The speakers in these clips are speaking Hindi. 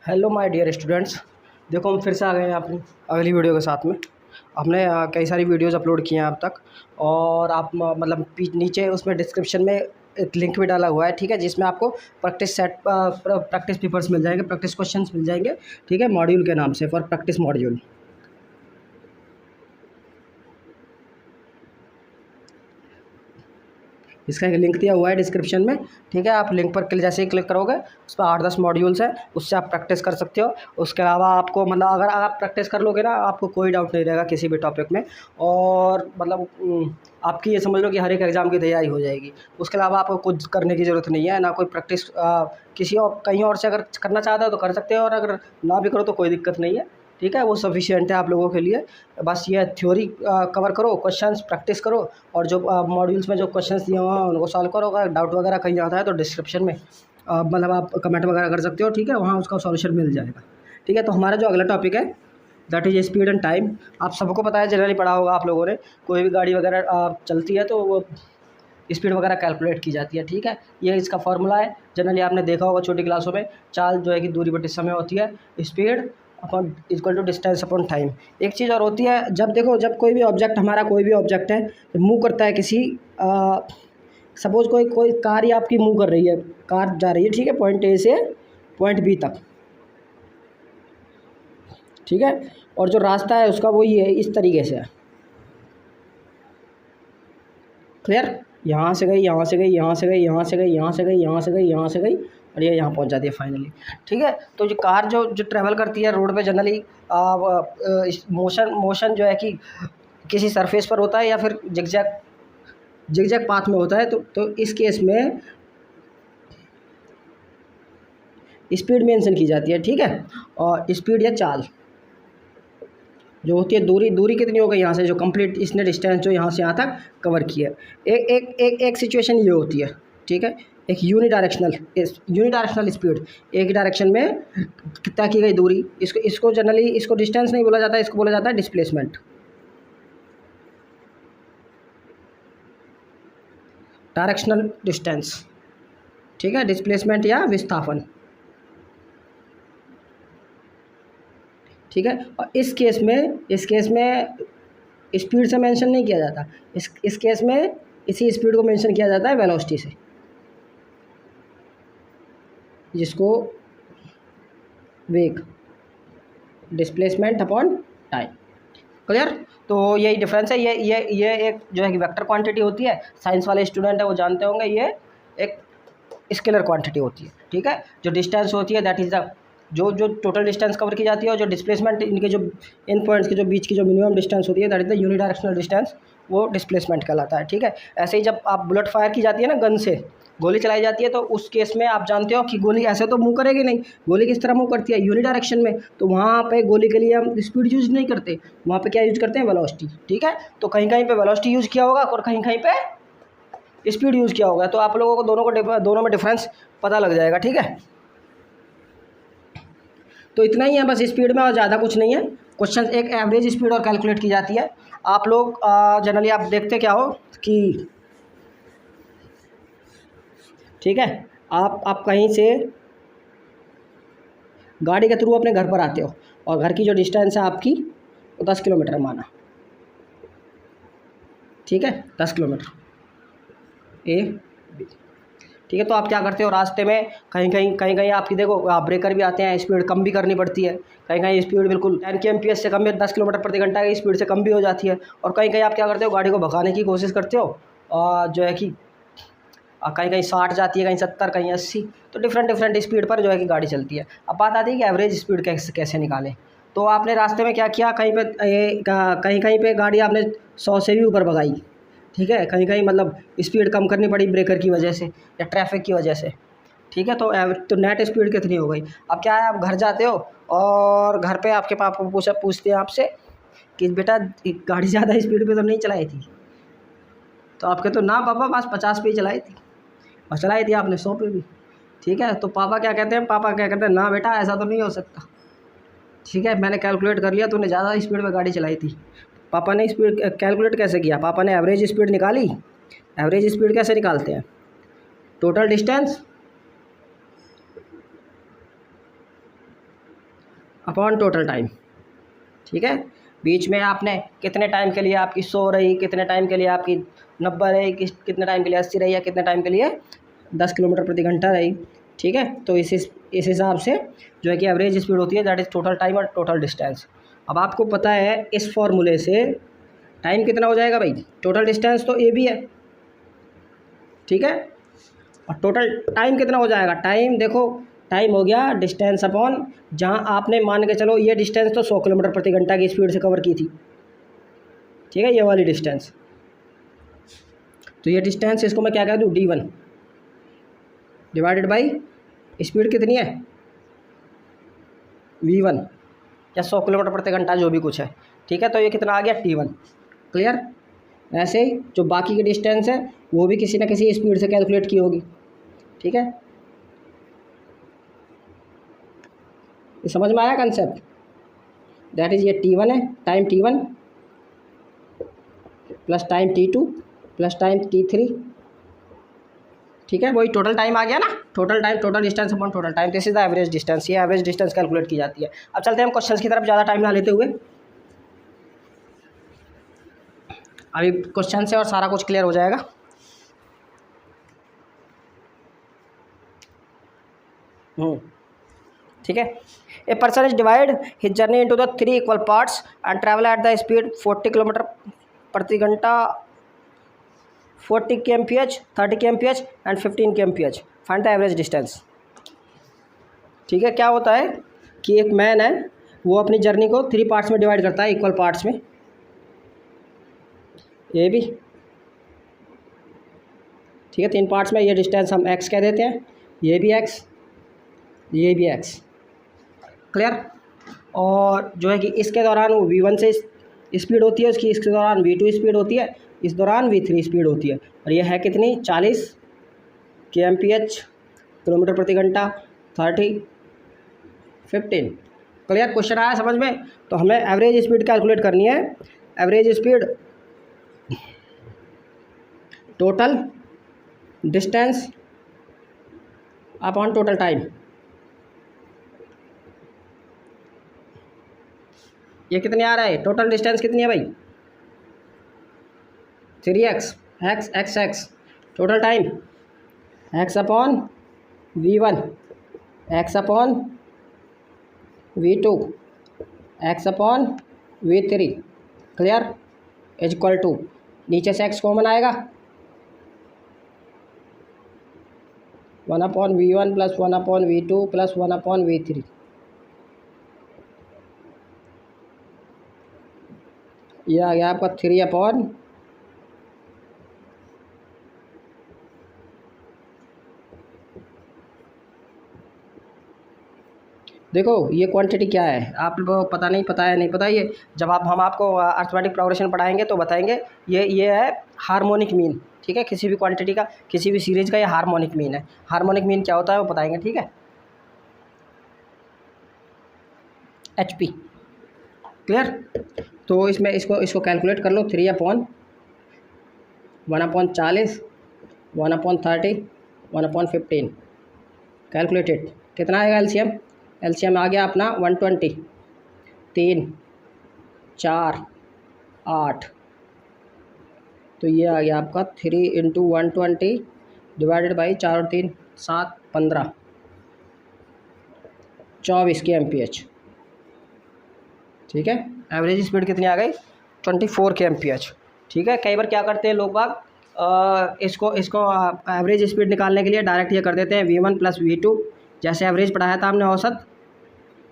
Hello my dear students. देखो हम फिर से आ गए हैं अपनी अगली वीडियो के साथ में। हमने कई सारी वीडियोस अपलोड की हैं अब तक, और आप मतलब नीचे उसमें डिस्क्रिप्शन में एक लिंक भी डाला हुआ है, ठीक है, जिसमें आपको प्रैक्टिस पेपर्स मिल जाएंगे, प्रैक्टिस क्वेश्चंस मिल जाएंगे, ठीक है, मॉड्यूल के नाम से, फॉर प्रैक्टिस मॉड्यूल। इसका एक लिंक दिया हुआ है डिस्क्रिप्शन में, ठीक है। आप लिंक पर जैसे ही क्लिक करोगे उस पर 8-10 मॉड्यूल्स हैं, उससे आप प्रैक्टिस कर सकते हो। उसके अलावा आपको मतलब अगर आप प्रैक्टिस कर लोगे ना, आपको कोई डाउट नहीं रहेगा किसी भी टॉपिक में, और मतलब आपकी ये समझ लो कि हर एक एग्ज़ाम की तैयारी हो जाएगी। उसके अलावा आपको कुछ करने की ज़रूरत नहीं है, ना कोई प्रैक्टिस किसी और कहीं और से अगर करना चाहते हो तो कर सकते हो, और अगर ना भी करो तो कोई दिक्कत नहीं है, ठीक है। वो सफिशिएंट है आप लोगों के लिए। बस ये थ्योरी कवर करो, क्वेश्चंस प्रैक्टिस करो, और जो मॉड्यूल्स में जो क्वेश्चंस दिए हुए हैं उनको सॉल्व करो। अगर डाउट वगैरह कहीं आता है तो डिस्क्रिप्शन में मतलब आप कमेंट वगैरह कर सकते हो, ठीक है, वहाँ उसका सॉल्यूशन मिल जाएगा, ठीक है। तो हमारा जो अगला टॉपिक है that is speed and time. आप सबको पता है, जनरली पढ़ा होगा आप लोगों ने, कोई भी गाड़ी वगैरह चलती है तो वो स्पीड वगैरह कैलकुलेट की जाती है, ठीक है। ये इसका फार्मूला है, जनरली आपने देखा होगा छोटी क्लासों में। चाल जो है कि दूरी बटे समय होती है, speed upon equal to distance upon time. एक चीज़ और होती है, जब देखो जब कोई भी ऑब्जेक्ट, हमारा कोई भी ऑब्जेक्ट है, जब मूव करता है किसी सपोज कोई कोई कार ही आपकी मूव कर रही है, कार जा रही है, ठीक है, पॉइंट ए से पॉइंट बी तक, ठीक है, और जो रास्ता है उसका वही है, इस तरीके से है, क्लियर। यहाँ से गई, यहाँ से गई, यहाँ से गई, यहाँ से गई, यहाँ से गई, यहाँ से गई, यहाँ से गई, और ये यहाँ पहुँच जाती है फाइनली, ठीक है। तो जो कार जो जो ट्रैवल करती है रोड पे, जनरली मोशन जो है कि किसी सरफेस पर होता है या फिर जिगजैग पाथ में होता है। तो इस केस में स्पीड मेंशन की जाती है, ठीक है। और स्पीड या चाल जो होती है, दूरी दूरी कितनी हो गई यहाँ से, जो कंप्लीट इसने डिस्टेंस जो यहाँ से यहाँ तक कवर किया। एक एक एक एक सिचुएशन ये होती है, ठीक है। एक यूनिडायरेक्शनल स्पीड, एक डायरेक्शन में तय की गई दूरी, इसको जनरली इसको डिस्टेंस नहीं बोला जाता, इसको बोला जाता है डिस्प्लेसमेंट, डायरेक्शनल डिस्टेंस, ठीक है, डिस्प्लेसमेंट या विस्थापन, ठीक है। और इस केस में स्पीड से मेंशन नहीं किया जाता, इस केस में इसी स्पीड को मेंशन किया जाता है वेलोसिटी से, जिसको वेग, डिस्प्लेसमेंट अपॉन टाइम, क्लियर। तो यही डिफरेंस है। ये एक जो है कि वेक्टर क्वांटिटी होती है, साइंस वाले स्टूडेंट है वो जानते होंगे, ये एक स्केलर क्वांटिटी होती है, ठीक है। जो डिस्टेंस होती है दैट इज़ द जो टोटल डिस्टेंस कवर की जाती है, और जो डिस्प्लेसमेंट इनके जो इन पॉइंट्स के जो बीच की जो मिनिमम डिस्टेंस होती है that is the unidirectional distance, वो डिस्प्लेसमेंट कहलाता है, ठीक है। ऐसे ही जब आप बुलेट फायर की जाती है ना, गन से गोली चलाई जाती है, तो उस केस में आप जानते हो कि गोली ऐसे तो मूव करेगी नहीं, गोली किस तरह मूव करती है, यूनिडायरेक्शन में। तो वहाँ पे गोली के लिए हम स्पीड यूज़ नहीं करते, वहाँ पे क्या यूज़ करते हैं, वेलोसिटी, ठीक है। तो कहीं कहीं पे वेलोसिटी यूज़ किया होगा और कहीं कहीं पे स्पीड यूज़ किया होगा, तो आप लोगों को दोनों में डिफरेंस पता लग जाएगा, ठीक है। तो इतना ही है बस स्पीड में, और ज़्यादा कुछ नहीं है। क्वेश्चन एक एवरेज स्पीड और कैलकुलेट की जाती है। आप लोग जनरली आप देखते क्या हो कि, ठीक है, आप कहीं से गाड़ी के थ्रू अपने घर पर आते हो, और घर की जो डिस्टेंस है आपकी वो 10 किलोमीटर माना, ठीक है, 10 किलोमीटर ए बी, ठीक है। तो आप क्या करते हो, रास्ते में कहीं आपकी देखो ब्रेकर भी आते हैं, स्पीड कम भी करनी पड़ती है, कहीं स्पीड बिल्कुल 10 kmph से कम है, 10 किलोमीटर प्रति घंटा की स्पीड से कम भी हो जाती है, और कहीं आप क्या करते हो, गाड़ी को भगाने की कोशिश करते हो, और जो है कि कहीं 60 जाती है, कहीं 70, कहीं 80, तो डिफरेंट स्पीड पर जो है कि गाड़ी चलती है। अब बात आती है कि एवरेज स्पीड कैसे निकालें। तो आपने रास्ते में क्या किया, कहीं पे गाड़ी आपने 100 से भी ऊपर भगाई, ठीक है, कहीं मतलब स्पीड कम करनी पड़ी ब्रेकर की वजह से या ट्रैफिक की वजह से, ठीक है। तो नेट स्पीड कितनी हो गई। अब क्या है, आप घर जाते हो और घर पे आपके पापा पूछते हैं आपसे कि बेटा गाड़ी ज़्यादा स्पीड पे तो नहीं चलाई थी, तो आपके तो ना पापा बस 50 पे ही चलाई थी, और चलाई थी आपने 100 पे भी, ठीक है। तो पापा क्या कहते हैं, ना बेटा ऐसा तो नहीं हो सकता, ठीक है, मैंने कैलकुलेट कर लिया, तूने ज़्यादा स्पीड में गाड़ी चलाई थी। पापा ने स्पीड कैलकुलेट कैसे किया, पापा ने एवरेज स्पीड निकाली। एवरेज स्पीड कैसे निकालते हैं, total distance upon total time. ठीक है, बीच में आपने कितने टाइम के लिए आपकी 100 रही, कितने टाइम के लिए आपकी 90 रही, कितने टाइम के लिए 80 रही, या कितने टाइम के लिए 10 किलोमीटर प्रति घंटा रही। ठीक है, तो इस हिसाब से जो है कि एवरेज स्पीड होती है, दैट इज़ टोटल टाइम और टोटल डिस्टेंस। अब आपको पता है इस फॉर्मूले से टाइम कितना हो जाएगा भाई, टोटल डिस्टेंस तो ए भी है, ठीक है, और टोटल टाइम कितना हो जाएगा, टाइम देखो, टाइम हो गया डिस्टेंस अपॉन, जहाँ आपने मान के चलो ये डिस्टेंस तो 100 किलोमीटर प्रति घंटा की स्पीड से कवर की थी। ठीक है, ये वाली डिस्टेंस, तो ये डिस्टेंस इसको मैं क्या कह दूँ, d1 डिवाइडेड बाई स्पीड कितनी है v1, या 100 किलोमीटर प्रति घंटा जो भी कुछ है। ठीक है, तो ये कितना आ गया t1। क्लियर। ऐसे ही जो बाकी की डिस्टेंस है वो भी किसी न किसी स्पीड से कैलकुलेट की होगी। ठीक है, ये समझ में आया कंसेप्ट, दैट इज़ ये t1 है, time t1 plus time t2 plus time t3। ठीक है, वही टोटल टाइम आ गया ना, total time, total distance upon total time, this is the average distance. ये एवरेज डिस्टेंस कैलकुलेट की जाती है। अब चलते हैं हम क्वेश्चंस की तरफ, ज़्यादा टाइम ना लेते हुए। अभी क्वेश्चन से और सारा कुछ क्लियर हो जाएगा। ठीक है, a person is divide his journey into the 3 equal parts and travel at the speed 40 kilometre प्रति घंटा, 40 kmph, 30 kmph and 15 kmph। Find the average distance. ठीक है, क्या होता है कि एक मैन है, वो अपनी जर्नी को 3 पार्ट्स में डिवाइड करता है, इक्वल पार्ट्स में, ये भी। ठीक है, 3 पार्ट्स में, ये डिस्टेंस हम x कह देते हैं, ये भी x, ये भी x। क्लियर। और जो है कि इसके दौरान वो v1 से स्पीड होती है उसकी, इसके दौरान v2 स्पीड होती है, इस दौरान v3 स्पीड होती है, और ये है कितनी, 40 kmph, किलोमीटर प्रति घंटा, 30, 15। क्लियर। क्वेश्चन आया समझ में। तो हमें एवरेज स्पीड कैलकुलेट करनी है। Average speed total distance upon total time. ये कितने आ रहा है, टोटल डिस्टेंस कितनी है भाई, 3x, x, total time x upon v1, x upon v2, x upon v3। Clear. Is equal to, नीचे से x कॉमन आएगा, 1 upon v1 plus 1 upon v2 plus 1 upon v3। ये आ गया आपका 3 अपॉन, देखो ये क्वांटिटी क्या है, आप लोगों को पता नहीं, पता है नहीं पता, ये जब हम आपको अर्थमेटिक प्रोग्रेशन पढ़ाएंगे तो बताएंगे। ये है हार्मोनिक मीन। ठीक है, किसी भी क्वांटिटी का, किसी भी सीरीज का ये हार्मोनिक मीन है। हार्मोनिक मीन क्या होता है वो बताएंगे। ठीक है, HP। क्लियर। तो इसमें इसको कैलकुलेट कर लो, 3 upon 1 upon 40, 1 upon 30, 1 upon 15। Calculated कितना आएगा एलसीएम, एलसीएम आ गया अपना 120, 3, 4, 8। तो ये आ गया आपका 3 इंटू 120 डिवाइडेड बाई 4 और 3 7, 15, 24 kmph। ठीक है, एवरेज स्पीड कितनी आ गई, 24 kmph। ठीक है, कई बार क्या करते हैं लोग बाग, इसको एवरेज स्पीड निकालने के लिए डायरेक्ट ये कर देते हैं v1 प्लस v2, जैसे एवरेज पढ़ाया था हमने औसत,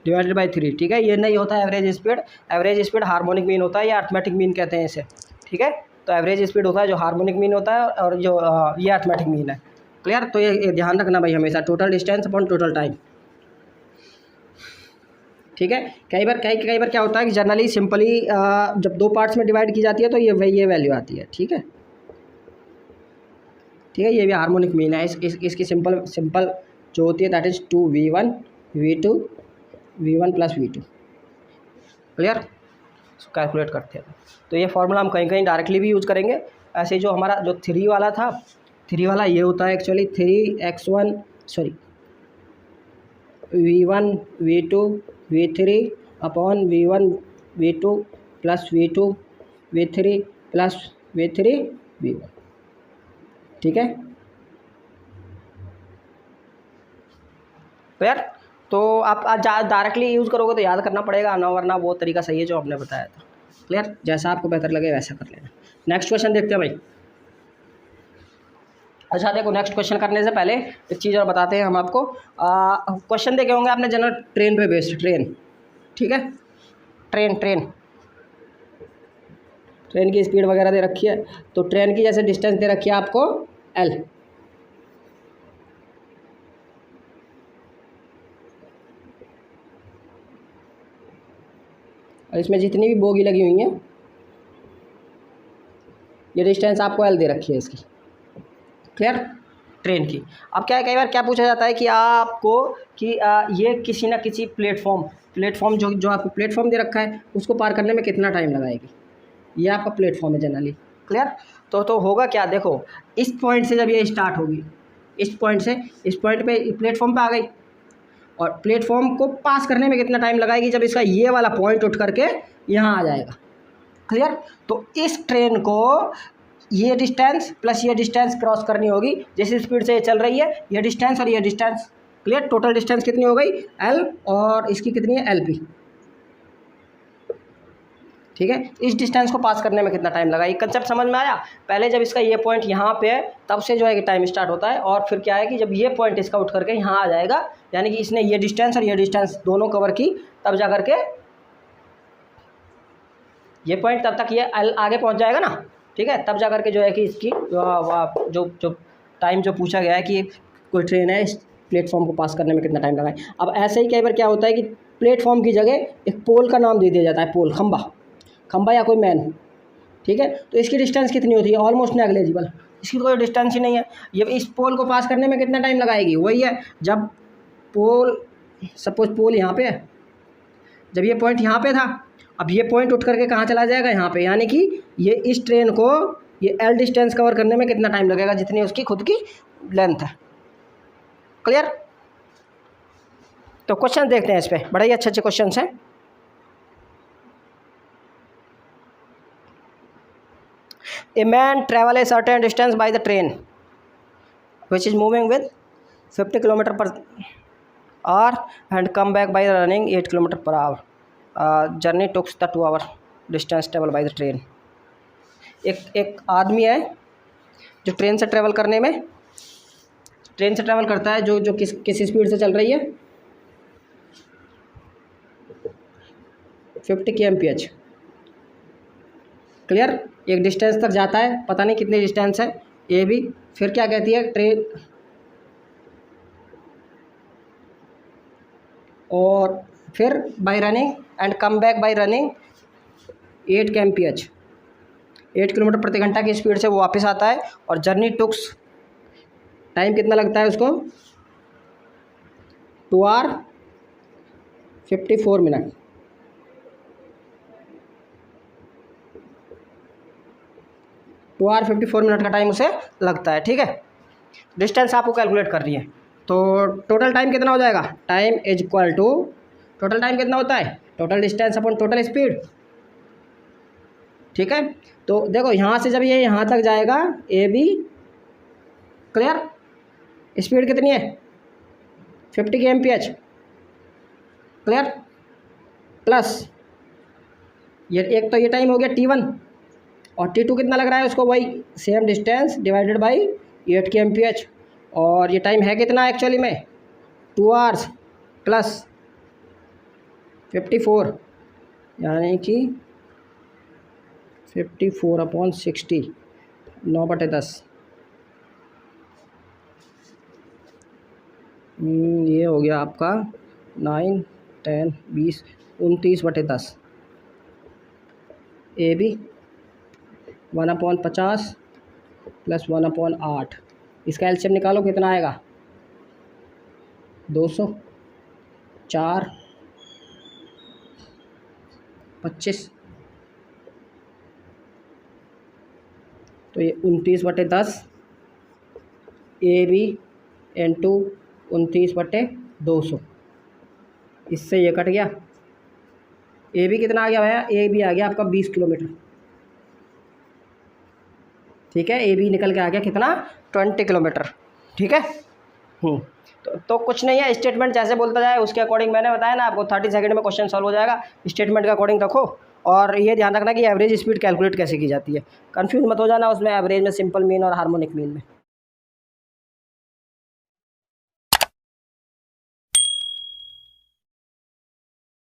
डिवाइडेड बाई 3। ठीक है, ये नहीं होता average speed. Average speed harmonic mean होता है या अर्थमेटिक मीन कहते हैं इसे। ठीक है, तो एवरेज स्पीड होता है जो हार्मोनिक मीन होता है, और जो ये अर्थमेटिक मीन है। क्लियर। तो ये ध्यान रखना भाई हमेशा, total distance upon total time. ठीक है, कई बार क्या होता है कि जनरली सिंपली जब 2 पार्ट्स में डिवाइड की जाती है तो ये वैल्यू आती है। ठीक है, ठीक है, ये भी हार्मोनिक मीन है। इसकी सिंपल जो होती है that is 2v1 v2 v1 plus v2। Clear. Calculate करते हैं तो ये फार्मूला हम कहीं कहीं डायरेक्टली भी यूज़ करेंगे। ऐसे जो हमारा जो 3 वाला था, 3 वाला ये होता है actually 3x1 v1 v2 V3 upon V1 V2 plus V2 V3 plus V3 V1, ठीक है क्लियर। तो आप डायरेक्टली यूज़ करोगे तो याद करना पड़ेगा ना, वरना वो तरीका सही है जो आपने बताया था। क्लियर, जैसा आपको बेहतर लगे वैसा कर लेना। नेक्स्ट क्वेश्चन देखते हैं भाई। अच्छा देखो, नेक्स्ट क्वेश्चन करने से पहले एक चीज़ और बताते हैं हम आपको। क्वेश्चन देखे होंगे आपने जनरल ट्रेन पे बेस्ड, ट्रेन, ठीक है, ट्रेन ट्रेन ट्रेन की स्पीड वगैरह दे रखी है। तो ट्रेन की जैसे डिस्टेंस दे रखी है आपको L, और इसमें जितनी भी बोगी लगी हुई हैं ये डिस्टेंस आपको L दे रखी है इसकी। क्लियर, ट्रेन की। अब क्या है, कई बार क्या पूछा जाता है कि आपको कि ये किसी ना किसी प्लेटफॉर्म जो आपको प्लेटफॉर्म दे रखा है उसको पार करने में कितना टाइम लगाएगी, ये आपका प्लेटफॉर्म है जनरली। क्लियर, तो होगा क्या, देखो इस पॉइंट से जब ये स्टार्ट होगी, इस पॉइंट पे प्लेटफॉर्म पे आ गई, और प्लेटफॉर्म को पास करने में कितना टाइम लगाएगी जब इसका ये वाला पॉइंट उठ करके यहाँ आ जाएगा। क्लियर, तो इस ट्रेन को ये डिस्टेंस प्लस ये डिस्टेंस क्रॉस करनी होगी, जिस स्पीड से ये चल रही है, ये डिस्टेंस और ये डिस्टेंस। क्लियर, टोटल डिस्टेंस कितनी हो गई L, और इसकी कितनी है LP, ठीक है। इस डिस्टेंस को पास करने में कितना टाइम लगा, ये कंसेप्ट समझ में आया। पहले जब इसका ये पॉइंट यहाँ पे है तब से जो है कि टाइम स्टार्ट होता है, और फिर क्या है कि जब ये पॉइंट इसका उठ करके यहाँ आ जाएगा, यानी कि इसने ये डिस्टेंस और ये डिस्टेंस दोनों कवर की, तब जा करके ये पॉइंट, तब तक ये L आगे पहुँच जाएगा ना, ठीक है। तब जा करके जो है कि इसकी जो टाइम जो पूछा गया है कि कोई ट्रेन है इस प्लेटफॉर्म को पास करने में कितना टाइम लगाए। अब ऐसे ही कई बार क्या होता है कि प्लेटफॉर्म की जगह एक पोल का नाम दे दिया जाता है, पोल, खंबा या कोई मैन, ठीक है। तो इसकी डिस्टेंस कितनी होती है, ऑलमोस्ट नेग्लिजिबल, इसकी कोई डिस्टेंस ही नहीं है। ये इस पोल को पास करने में कितना टाइम लगाएगी, वही है जब पोल, सपोज पोल यहाँ पे है, जब ये पॉइंट यहाँ पे था, अब ये पॉइंट उठ करके कहाँ चला जाएगा, यहाँ पे, यानी कि ये इस ट्रेन को ये L डिस्टेंस कवर करने में कितना टाइम लगेगा, जितनी उसकी खुद की लेंथ है। क्लियर, तो क्वेश्चन देखते हैं इस पर, बड़े ही अच्छे क्वेश्चन हैं। A man travel a certain distance by the train which is moving with 50 km per hour and come back by running 8 km per hour. Journey took the 2 hour distance travel by the train. एक आदमी है जो ट्रेन से ट्रैवल करता है, जो किस स्पीड से चल रही है, 50 kmph। क्लियर, एक डिस्टेंस तक जाता है, पता नहीं कितनी डिस्टेंस है ये भी। फिर क्या कहती है ट्रेन, और फिर bye running and come back by running 8 kmph, 8 kilometre प्रति घंटा की स्पीड से वो वापस आता है, और जर्नी टुक्स, टाइम कितना लगता है उसको, 2 hour 54 minutes। 2 hour 54 मिनट का टाइम उसे लगता है, ठीक है। डिस्टेंस आपको कैलकुलेट करनी है, तो टोटल टाइम कितना हो जाएगा, time is equal to, total time कितना होता है, total distance upon total speed, ठीक है। तो देखो यहाँ से जब ये यहाँ तक जाएगा AB, क्लियर, स्पीड कितनी है 50 kmph, क्लियर, प्लस ये एक तो ये टाइम हो गया T1, और T2 कितना लग रहा है उसको, वही same distance divided by 8 kmph, और ये टाइम है कितना एक्चुअली में 2 hours प्लस 54, यानी कि 54/60, 9/10, ये हो गया आपका 9, 10, 20, 29/10, AB 1/50 प्लस 1/8, इसका एलसीएम निकालो कितना आएगा, 200, 4, 25, तो ये 29/10 AB इंटू 29/200, इससे ये कट गया, ए भी कितना आ गया भैया, ए भी आ गया आपका 20 किलोमीटर। ठीक है, ए भी निकल के आ गया कितना, 20 किलोमीटर। ठीक है। तो कुछ नहीं है, स्टेटमेंट जैसे बोलता जाए उसके अकॉर्डिंग, मैंने बताया ना आपको 30 सेकंड में क्वेश्चन सॉल्व हो जाएगा, स्टेटमेंट के अकॉर्डिंग रखो। और ये ध्यान रखना कि एवरेज स्पीड कैलकुलेट कैसे की जाती है, कंफ्यूज मत हो जाना उसमें एवरेज में, सिंपल मीन और हार्मोनिक मीन में।